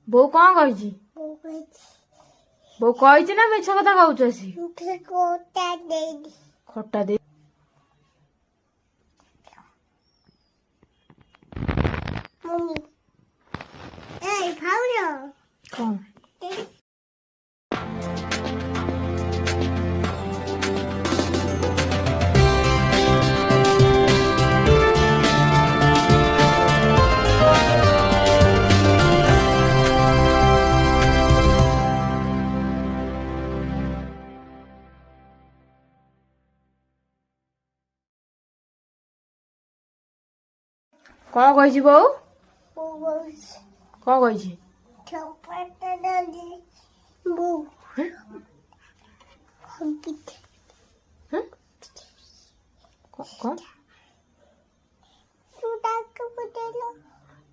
ବୋଉ କଣ କହିଛି? ବୋଉ କହିଛି ନା ମିଛ କଥା କହୁଛୁ ଆସି? ଖଟା ଦେଇ କଣ? କଣ କହିଛି ବୋଉ? କଣ କହିଛି?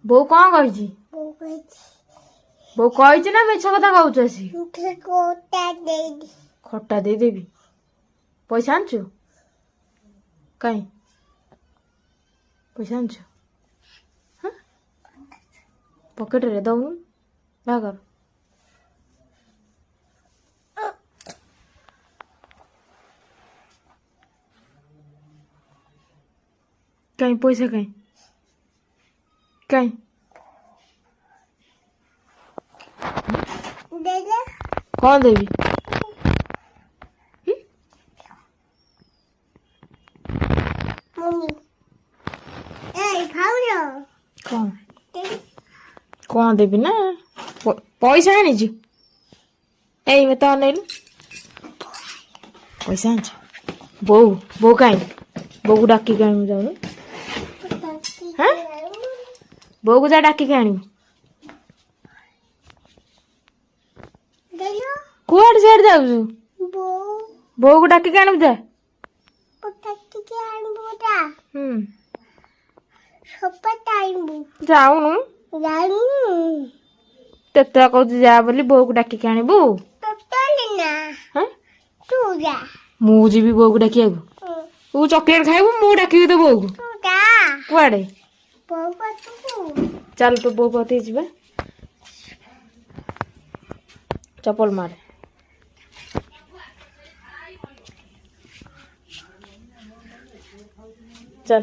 ବୋଉ କଣ କହିଛି? ବୋଉ କହିଛି ନା ମିଛ କଥା କହୁଛୁ ଆସି? ଖଟା ଦେଇଦେବି। ପଇସା ଆଣିଛୁ? କାଇଁ ପଇସା ଆଣିଛୁ? ପକେଟରେ ଦଉନୁ ବାହାଘର। କାଇଁ ପଇସା କାଇଁ କାଇଁ କଣ ଦେବି? କଣ ଦେବି ନା ପଇସା ଆଣିଛୁ? ଏଇ ମତେ ଅନେଇଲୁ। ପଇସା ଆଣିଛୁ? ବୋଉ କାଇଁ ବୋଉକୁ ଡାକିକି ଆଣିବୁ ଯାଉନୁ। ବୋଉକୁ ଯା ଡାକିକି ଆଣିବୁ। କୁଆଡେ ସିଆଡେ ଯାଉଛୁ? ବୋଉକୁ ଡାକିକି ଆଣିବୁ ଯା। ଯାଉନୁ। ତେତୁଆ କହୁଛି ଯା ବୋଲି, ବୋଉକୁ ଡାକିକି ଆଣିବୁ। ମୁଁ ଯିବି ବୋଉକୁ ଡାକିବାକୁ? ତୁ ଚକୋଲେଟ ଖାଇବୁ, ମୁଁ ଡାକିବି ତୋ ବୋଉକୁ? କୁଆଡେ? ଚାଲ ତୋ ବୋଉ କତିକି ଯିବା। ଚପଲ ମାର। चल।